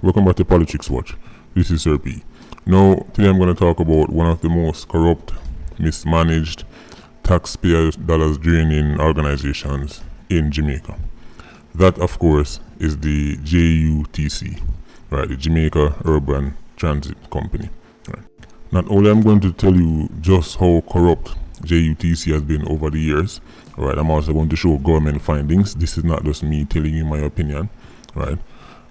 Welcome back to Politics Watch. This is Sir P. Now, today I'm going to talk about one of the most corrupt, mismanaged, taxpayer dollars draining organizations in Jamaica. That, of course, is the JUTC, right? The Jamaica Urban Transit Company. Right. Not only I'm going to tell you just how corrupt JUTC has been over the years, right? I'm also going to show government findings. This is not just me telling you my opinion, right?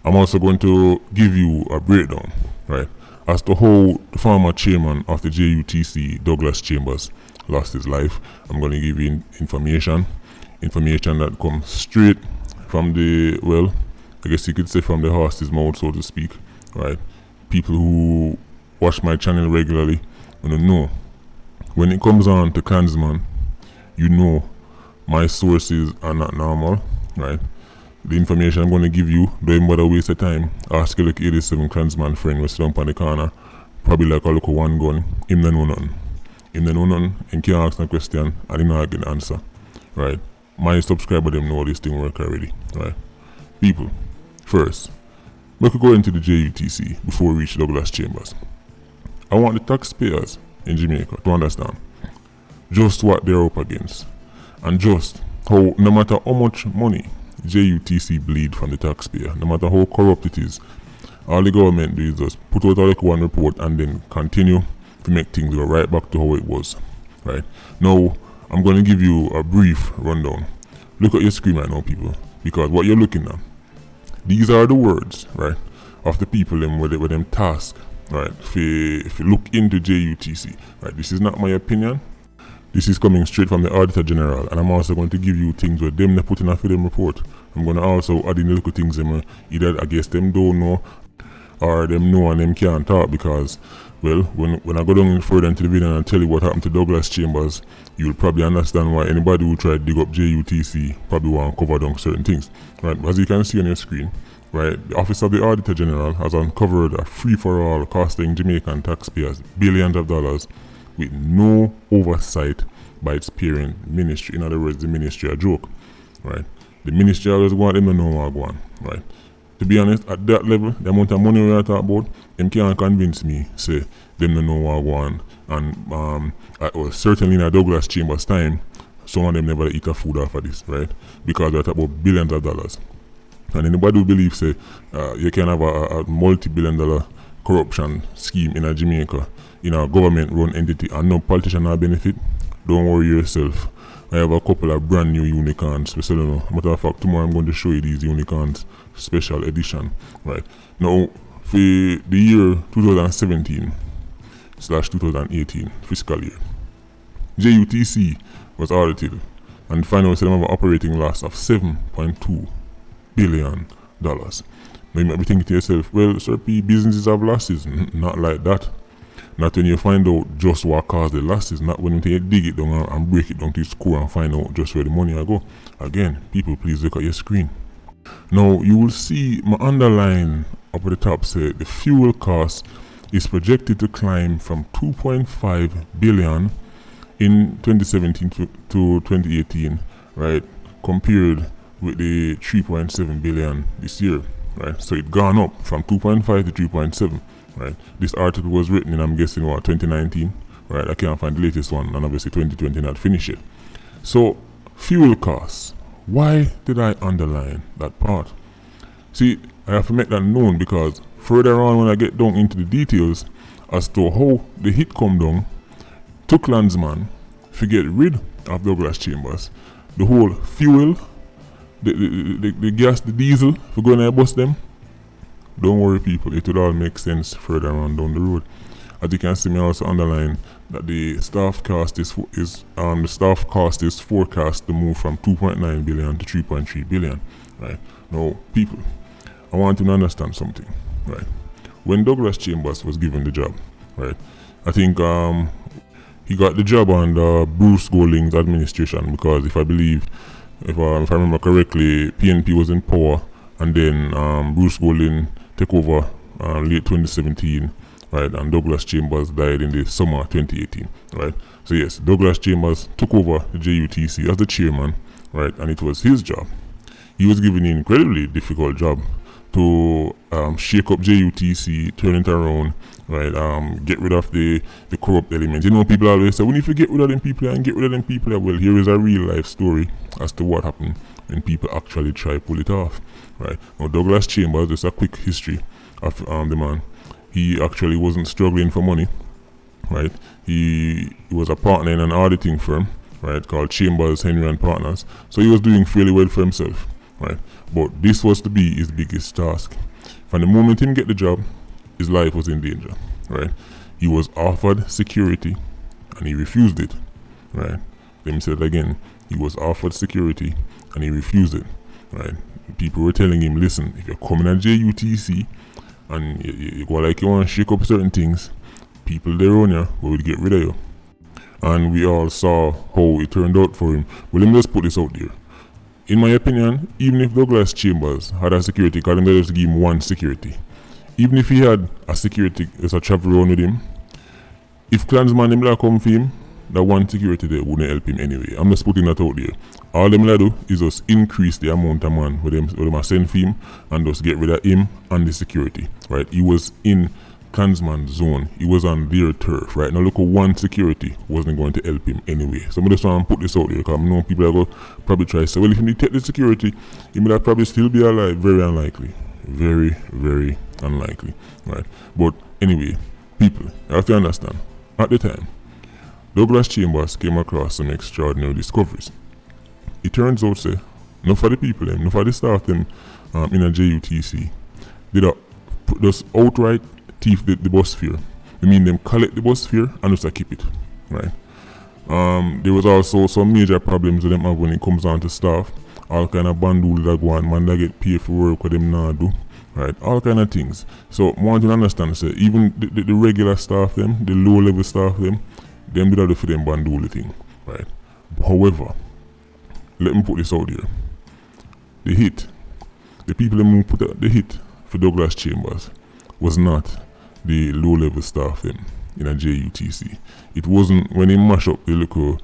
I'm also going to give you a breakdown, right, as to how the former chairman of the JUTC, Douglas Chambers, lost his life. I'm going to give you information that comes straight from the, well, I guess you could say from the horse's mouth, so to speak, right? People who watch my channel regularly want to know. When it comes on to Klansman, you know my sources are not normal, right? The information I'm going to give you, don't even bother waste of time. Ask your 87 Klansman friend who sit down on the corner, probably like a look one gun, him don't know nothing. Him don't know nothing, and can't ask no question, and him not get the answer, right? My subscriber them know this thing work already, right? People, first, we could go into the JUTC before we reach Douglas Chambers. I want the taxpayers in Jamaica to understand just what they're up against, and just how, no matter how much money JUTC bleed from the taxpayer, no matter how corrupt it is, all the government do is just put out like one report and then continue to make things go right back to how it was, right? Now, I'm going to give you a brief rundown. Look at your screen right now, people, because what you're looking at, these are the words, right, of the people with them task, right, if you look into JUTC, right? This is not my opinion. This is coming straight from the Auditor General, and I'm also going to give you things where them they put in a for them report. I'm going to also add in the little things them either I guess them don't know or them know and them can't talk, because, well, when I go down further into the video and tell you what happened to Douglas Chambers, you'll probably understand why anybody who tried to dig up JUTC probably want to cover down certain things, right? As you can see on your screen, right, the Office of the Auditor General has uncovered a free-for-all costing Jamaican taxpayers billions of dollars with no oversight by its parent ministry. In other words, the ministry a joke, right? The ministry always go on, them don't know what go on, right? To be honest, at that level, the amount of money we are talking about, them can't convince me, say, them don't know what go on. And certainly in a Douglas Chambers time, some of them never eat a food off of this, right? Because we're talking about billions of dollars. And anybody who believes, say, you can have a multi-billion-dollar corruption scheme in a Jamaica, in a government-run entity, and no politician will benefit, don't worry yourself. I have a couple of brand new unicorns. We still don't know. Matter of fact, tomorrow I'm going to show you these unicorns special edition, right? Now, for the year 2017/2018 fiscal year, JUTC was audited and found out they have an operating loss of $7.2 billion. Now you might be thinking to yourself, well, Sir P, businesses have losses. Not like that. Not when you find out just what caused the losses, not when you dig it down and break it down to its core and find out just where the money will go. Again, people, please look at your screen. Now, you will see my underline up at the top say the fuel cost is projected to climb from 2.5 billion in 2017 to 2018, right, compared with the 3.7 billion this year, right? So it gone up from 2.5 to 3.7. Right. This article was written in, I'm guessing, 2019, right? I can't find the latest one, and obviously 2020 not finished yet. So, fuel costs. Why did I underline that part? See, I have to make that known because further on when I get down into the details as to how the hit come down to Klansman to get rid of Douglas Chambers, the whole fuel, the gas, the diesel, for going to bust them. Don't worry, people, it will all make sense further on down the road. As you can see, me also underline that the staff cost is forecast to move from 2.9 billion to 3.3 billion. Right now, people, I want you to understand something. Right, when Douglas Chambers was given the job, right, I think he got the job under Bruce Golding's administration, because if I remember correctly, PNP was in power, and then Bruce Golding took over late 2017, right, and Douglas Chambers died in the summer 2018, right? So yes, Douglas Chambers took over the JUTC as the chairman, right, and it was his job. He was given an incredibly difficult job to shake up JUTC, turn it around, right? Get rid of the corrupt elements. You know, people always say, we need to get rid of them people and get rid of them people. Well, here is a real life story as to what happened when people actually try to pull it off, right? Now, Douglas Chambers, just a quick history of the man. He actually wasn't struggling for money, right? He was a partner in an auditing firm, right, called Chambers, Henry and Partners. So he was doing fairly well for himself, right? But this was to be his biggest task. From the moment he get the job, his life was in danger, right? He was offered security and he refused it, right? Let me say it again. He was offered security and he refused it, right? People were telling him, listen, if you're coming at JUTC and you go like you want to shake up certain things, people there on you will get rid of you. And we all saw how it turned out for him. Well, let me just put this out there. In my opinion, even if Douglas Chambers had a security, because they just give him one security, even if he had a security as a travel around with him, if Klansman them like come for him, that one security there wouldn't help him anyway. I'm just putting that out there. All them like do is just increase the amount of man with them send for him and just get rid of him and the security, right? He was in Klansman zone. He was on their turf, right? Now look at one security wasn't going to help him anyway. So I'm just trying to put this out there because I know people are going to probably try to say, well, if he take the security, he might probably still be alive. Very unlikely. Very, very unlikely, right? But anyway, people, you have to understand, at the time, Douglas Chambers came across some extraordinary discoveries. It turns out, say, not for the people, not for the staff them in a JUTC, they just outright thief the bus fare. I mean, them collect the bus fare and just keep it, right? There was also some major problems with them have when it comes down to staff. All kind of bandul that go on, man that get paid for work what them not do, right? All kind of things. So I want you to understand, say, even the regular staff them, the low level staff them do that for them bandul thing, right? However, let me put this out there. The people who put the hit for Douglas Chambers was not the low level staff them in a JUTC. It wasn't when they mash up the little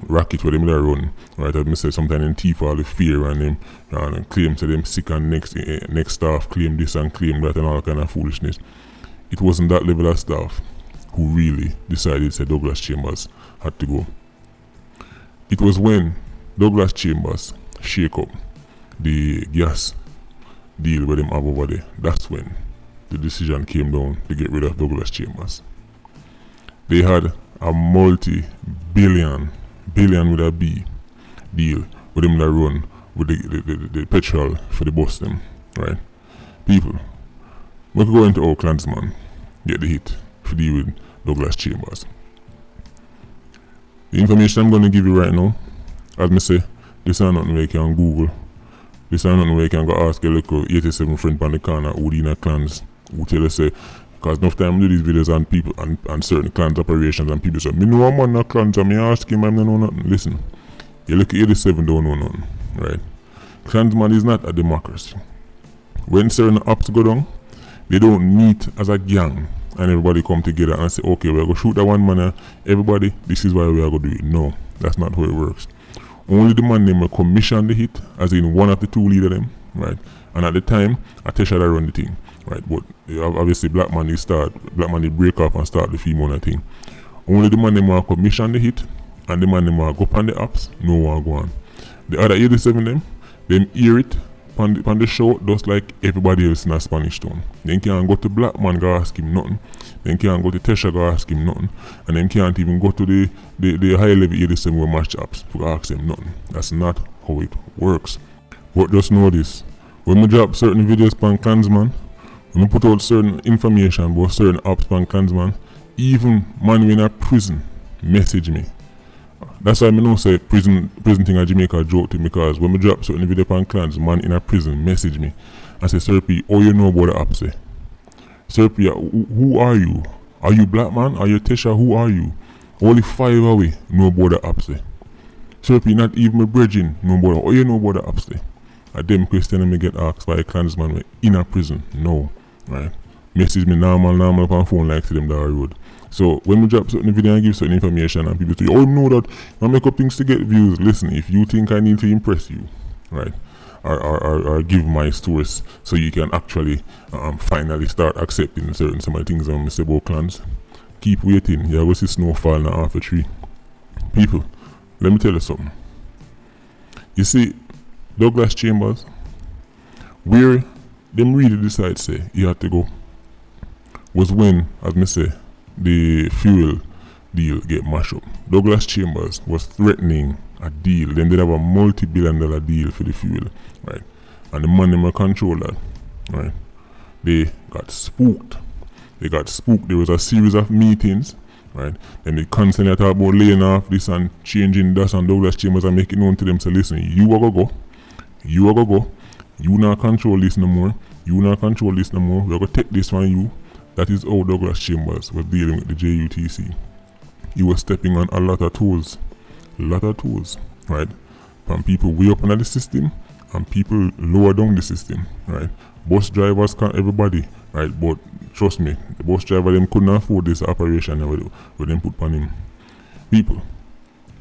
racket where them there run, right? As I said, sometimes in thief all the fear and them and claim to them sick and next staff claim this and claim that and all kind of foolishness. It wasn't that level of staff who really decided that Douglas Chambers had to go. It was when Douglas Chambers shake up the gas deal with them have over there. That's when the decision came down to get rid of Douglas Chambers. They had a multi-billion with a B deal with them that run with the petrol for the bus them, right? People, we could go into our Klansman, get the hit for deal with Douglas Chambers. The information I'm going to give you right now, as I say, this is nothing where you can Google. This is nothing where you can go ask a local 87 friend on the corner who in a clans who tell us say, because enough time I do these videos on people and certain clans operations and people say, me know a man no clans and me ask him, I don't know nothing. Listen, you look at 87 don't know nothing, right? Klansman is not a democracy. When certain ops go down, they don't meet as a gang and everybody come together and say, okay, we're going to shoot that one man, everybody, this is why we are going to do it. No, that's not how it works. Only the man name will commission the hit, as in one of the two leader them, right? And at the time, Atesha that run the thing, right? But obviously Black man they break off and start the female thing. Only the man name will commission the hit, and the man name will go up on the apps, no one go on. The other 87 them hear it on the show just like everybody else in a Spanish town. Then can't go to Black man go ask him nothing. Then can't go to Tesha go ask him nothing. And then can't even go to the high level 87 with match apps to ask him nothing. That's not how it works. But just know this. When we drop certain videos on Klansman, when we put out certain information about certain apps on Klansman, even man in a prison message me. That's why I know say prison thing at Jamaica joke to me, because when we drop certain video on clans, man in a prison message me and say, Sir P, all you know about the app say. Sir P, who are you? Are you Black man? Are you Tesha? Who are you? Only 5 away know about the app say. Sir P, not even my brethren know about all you know about the app say. And them question me get asked by a clansman in a prison. No, right? Message me normal up on phone like to them down the road. So when we drop certain video and give certain information and people say, oh, know that I make up things to get views. Listen, if you think I need to impress you, right, or give my source so you can actually finally start accepting certain some of the things on Mr. About clans. Keep waiting. You're going to see snowfall now after tree. People, let me tell you something. You see, Douglas Chambers, where them really decide say you have to go was when, as me say, the fuel deal get mashed up. Douglas Chambers was threatening a deal. Then they have a multi-billion-dollar deal for the fuel, right? And the money may control that, right? They got spooked. There was a series of meetings, right? And they constantly talk about laying off this and changing that, and Douglas Chambers and making known to them, say, listen, you are gonna go. You not control this no more. We're gonna take this from you. That is how Douglas Chambers was dealing with the JUTC. He was stepping on a lot of toes, right? From people way up under the system and people lower down the system, right? Bus drivers can't everybody, right? But trust me, the bus driver them couldn't afford this operation where them put on him. People,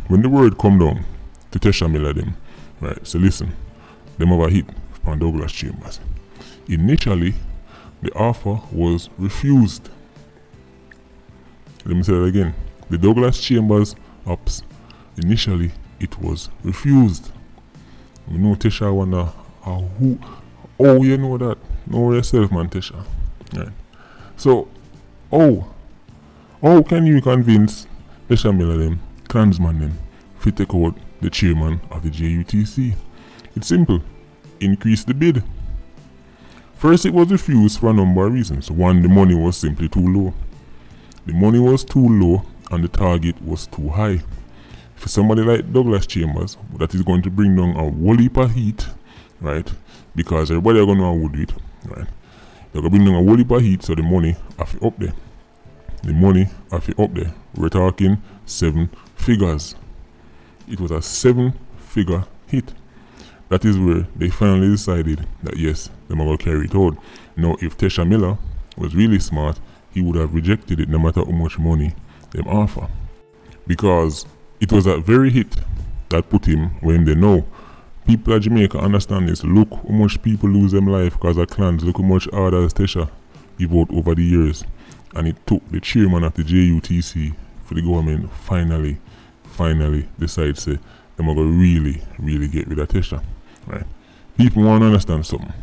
when the word come down to Tesha Miller them, right? So listen, them have a hit from Douglas Chambers. Initially, the offer was refused. Let me say that again. The Douglas Chambers ups, initially it was refused. You know, Tesha wonder who. Oh, you know that. Know yourself, man, Tesha. Right. So, how can you convince Tesha Miller them, clansman them, to take out the chairman of the JUTC? It's simple. Increase the bid. First, it was refused for a number of reasons. One, the money was simply too low. The money was too low and the target was too high. For somebody like Douglas Chambers, that is going to bring down a whole heap of heat, right? Because everybody are going to know how to do it, right? They're going to bring down a whole heap of heat, so the money have to up there. We're talking 7 figures. It was a 7-figure hit. That is where they finally decided that yes, they're going to carry it out. Now, if Tesha Miller was really smart, he would have rejected it no matter how much money they offer. Because it was that very hit that put him where they know. People of Jamaica understand this. Look how much people lose them life because of clans. Look how much orders Tesha give out over the years. And it took the chairman of the JUTC for the government finally decide say they're going to really get rid of Tesha. Right? People want to understand something.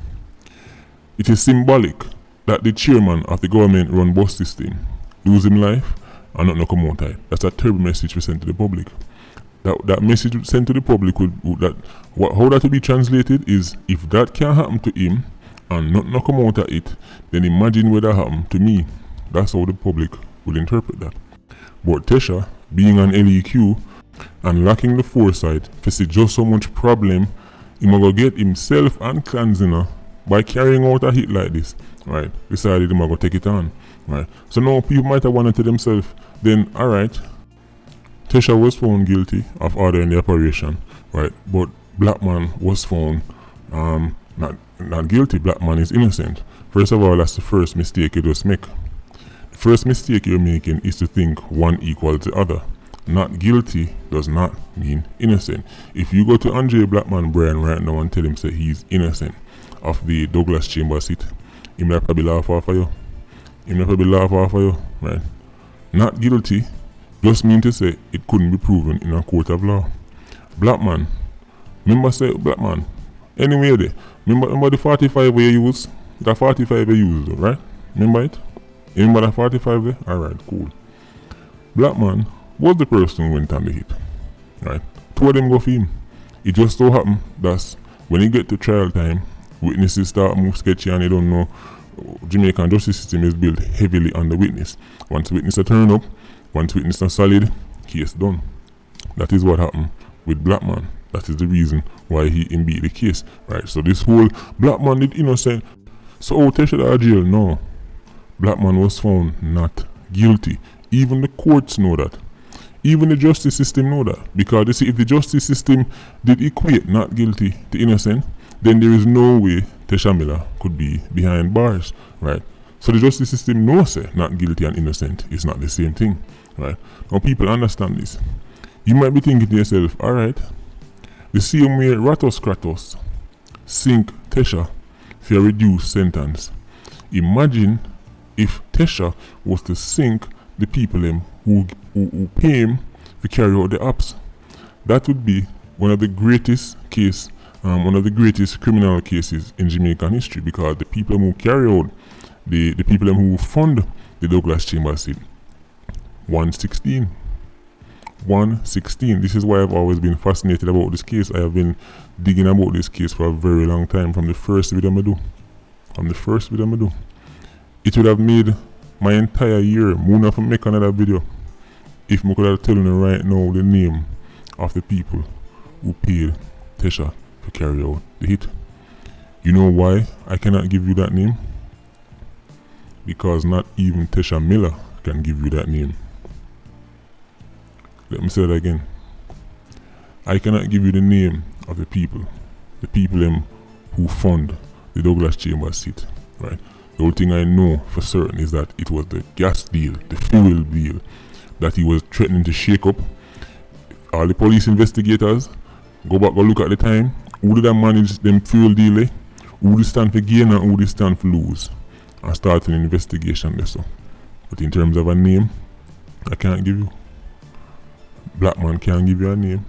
It is symbolic that the chairman of the government run bus system lose him life and not come out of it. That's a terrible message we send to the public. That message sent to the public how that will be translated is, if that can happen to him and not come out of it, then imagine what that happened to me. That's how the public will interpret that. But Tesha, being an LEQ and lacking the foresight to see just so much problem he might get himself and Clansina by carrying out a hit like this, right? Decided he might go take it on, right? So now people might have wondered to themselves, then alright, Tesha was found guilty of ordering the operation, right? But Blackman was found not guilty. Blackman is innocent. First of all, that's the first mistake you just make. The first mistake you're making is to think one equals the other. Not guilty does not mean innocent. If you go to Andre Blackman Brian right now and tell him say he's innocent of the Douglas Chambers hit, he might probably laugh off of you. Right? Not guilty just mean to say it couldn't be proven in a court of law. Blackman, anyway there. Remember the 45 we use? The 45 we use, right? Remember it? You remember that 45 there? Alright, cool. Blackman was the person who went on the hit. Right? 2 of them go for him. It just so happened that when you get to trial time, witnesses start move sketchy and they don't know. Jamaican justice system is built heavily on the witness. Once witnesses turn up, once witnesses are solid, case done. That is what happened with Blackman. That is the reason why he beat the case. Right? So this whole Blackman did innocent. So Tesha out of jail? No. Blackman was found not guilty. Even the courts know that. Even the justice system know that. Because you see, if the justice system did equate not guilty to innocent, then there is no way Tesha Miller could be behind bars. Right? So the justice system knows not guilty and innocent is not the same thing. Right? Now people understand this. You might be thinking to yourself, alright, the same way Ratos Kratos sink Tesha for a reduced sentence. Imagine if Tesha was to sink the people who pay him to carry out the acts. That would be one of the greatest criminal cases in Jamaican history, because the people who carry out the people who fund the Douglas Chambers seat, 116. This is why I've always been fascinated about this case. I have been digging about this case for a very long time, from the first video I do. It would have made my entire year more to make another video if I could have told you right now the name of the people who paid Tesha to carry out the hit. You know why I cannot give you that name? Because not even Tesha Miller can give you that name. Let me say that again. I cannot give you the name of the people who fund the Douglas Chambers seat, right? The only thing I know for certain is that it was the gas deal, the fuel deal, that he was threatening to shake up. All the police investigators, go back and look at the time. Who did I manage them fuel deal? Who did stand for gain and who did stand for lose? And start an investigation there. So. But in terms of a name, I can't give you. Black man can't give you a name.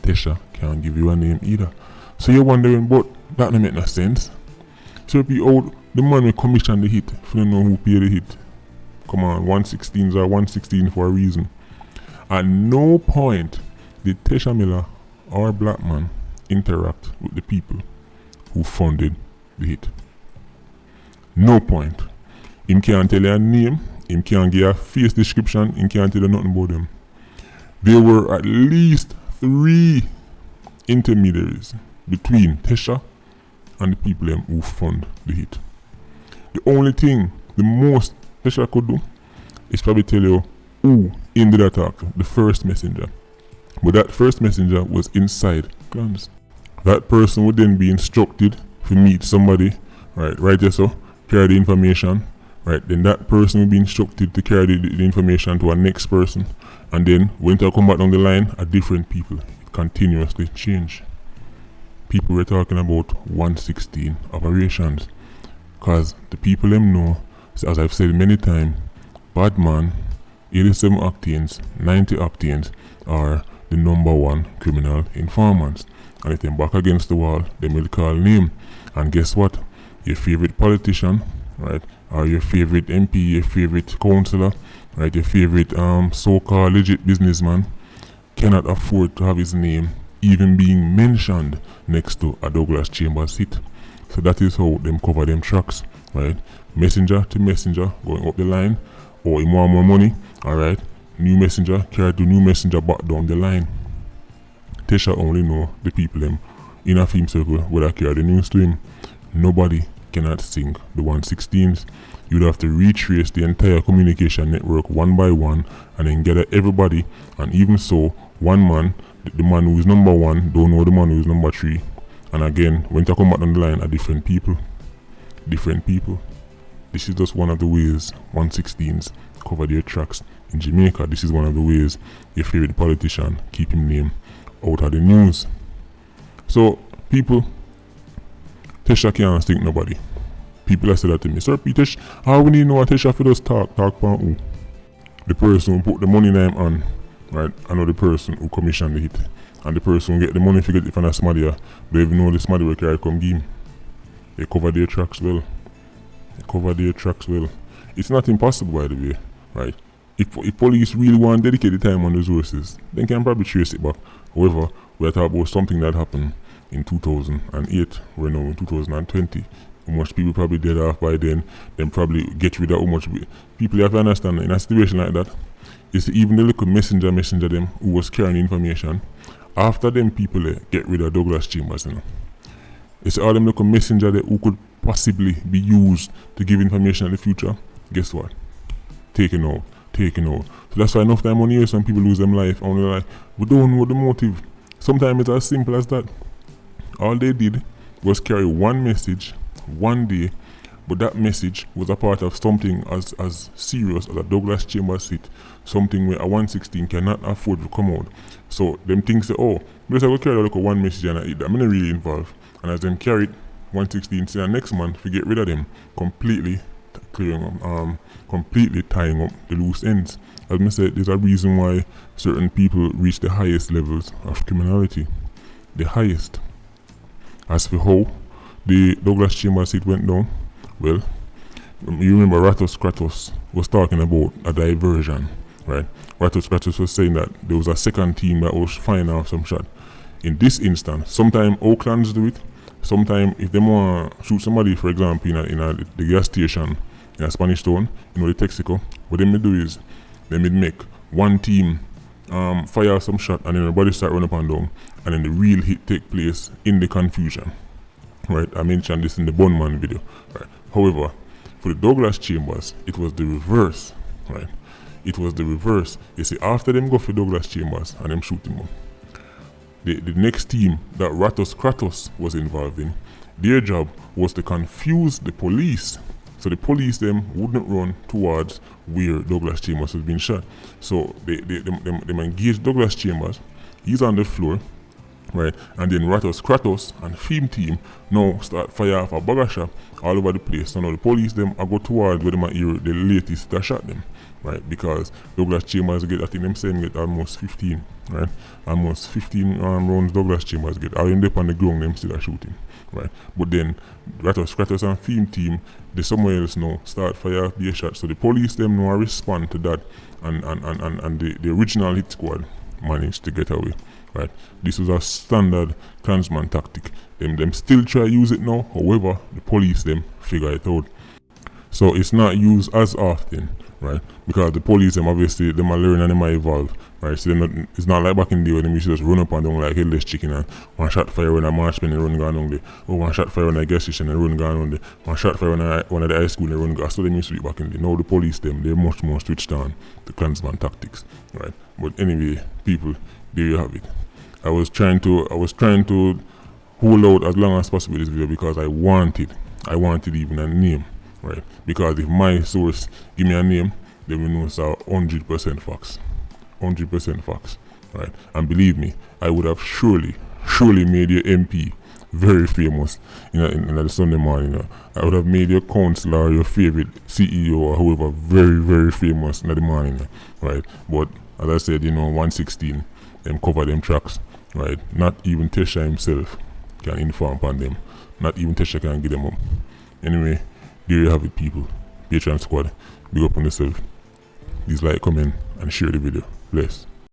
Tesha can't give you a name either. So you're wondering, but that don't make no sense. So if you out the man who commissioned the hit, if you don't know who paid the hit, come on, 116s are 116 for a reason. At no point did Tesha Miller or Black man interact with the people who funded the hit. No point. Him can't tell you a name, him can't give a face description, him can't tell you nothing about them. There were at least 3 intermediaries between Tesha and the people who fund the hit. The only thing, the most Tesha could do is probably tell you who ended the attack, the first messenger. But that first messenger was inside clans. That person would then be instructed to meet somebody, right there, so carry the information, right? Then that person will be instructed to carry the information to a next person, and then when they come back down the line, a different people. It continuously change. People were talking about 116 operations, cause the people them know, as I've said many times, Badman, 87 octanes, 90 octanes are the #1 criminal informants. And if they're back against the wall, they will call name. And guess what? Your favorite politician, right, or your favorite MP, your favorite councillor, right, your favorite so-called legit businessman cannot afford to have his name even being mentioned next to a Douglas Chambers hit. So that is how them cover them tracks, right? Messenger to messenger going up the line, or him want more money, alright, new messenger carry the new messenger back down the line. Tesha only know the people in a film circle where I carry the news to him. Nobody cannot sing the 116s. You'd have to retrace the entire communication network one by one and then gather everybody, and even so, one man, the man who is #1 don't know the man who is #3. And again, when they come back on the line are different people. This is just one of the ways 116s cover their tracks in Jamaica. This is one of the ways your favorite politician keep him name out of the news. So people, Tesha can't stink nobody. People have said that to me. Sir Peter, how we need to know what Tesha for us talk about who? The person who put the money in them on, right? I know the person who commissioned the hit. And the person who get the money figure from a somebody, they even know the somebody will carry come give him. They cover their tracks well. It's not impossible, by the way, right? If police really want to dedicate the time and resources, they can probably trace it back. However, we're talking about something that happened in 2008. We're now in 2020. How much people probably dead off by then probably get rid of how much people. You have to understand that in a situation like that, it's even the little messenger them who was carrying information. After them people get rid of Douglas Chambers, you know. It's all them little messenger who could possibly be used to give information in the future. Guess what? Taken out. So that's why enough time on here some people lose them life. Only like, we don't know the motive. Sometimes it's as simple as that. All they did was carry one message, one day, but that message was a part of something as serious as a Douglas Chambers hit, something where a 116 cannot afford to come out. So them things say, oh, because I will carry like one message and I eat that. I'm not really involved. And as them carried 116 to the next month, we get rid of them, completely completely tying up the loose ends. As I said, there's a reason why certain people reach the highest levels of criminality. The highest. As for how the Douglas Chambers hit went down, well, you remember Ratos Kratos was talking about a diversion, right? Ratos Kratos was saying that there was a second team that was firing off some shot. In this instance, sometimes Oaklands do it. Sometimes if they want to shoot somebody, for example, in the gas station in a Spanish Town, the Texaco, what they may do is they may make one team fire some shot and then everybody start running up and down, and then the real hit take place in the confusion. Right? I mentioned this in the Bunman video. Right? However, for the Douglas Chambers, it was the reverse. Right? It was the reverse. You see, after them go for Douglas Chambers and them shoot him up, the next team that Ratos Kratos was involved in, their job was to confuse the police. So the police them wouldn't run towards where Douglas Chambers was being shot. So they engaged Douglas Chambers. He's on the floor, right? And then Ratos Kratos and Theme team now start fire off a bugger shot all over the place. So now the police them are go towards where they might hear the latest that shot them, right? Because Douglas Chambers get, I think them saying get almost 15, right? Almost 15 rounds Douglas Chambers get. All in on the ground them still are shooting, right? But then Ratos Kratos and Theme team, they somewhere else now start fire off their shot. So the police them now respond to that, and the original hit squad managed to get away. Right, this was a standard Klansman tactic. Them still try to use it now. However, the police them figure it out. So it's not used as often, right? Because the police them obviously them are learning and them are evolve, right? So it's not like back in the day when them used to just run up and down like headless chicken and one shot fire when a marchman and run gone on there, or one shot fire when a gas station and run gone on there, one shot fire when one of the high school and run gone. So them used to do back in the day. Now the police them they're much more switched on to Klansman tactics, right? But anyway, people, there you have it. I was trying to hold out as long as possible this video because I wanted even a name, right? Because if my source give me a name, then we know it's 100% facts, 100% facts, right? And believe me, I would have surely made your MP very famous in the Sunday morning. I would have made your counselor, your favorite CEO or whoever very famous in the morning, right? But as I said, 116 them cover them tracks, right? Not even Tesha himself can inform upon them. Not even Tesha can get them up. Anyway, there you have it, people. Patreon squad, big up on yourself. Please like, comment, and share the video. Bless.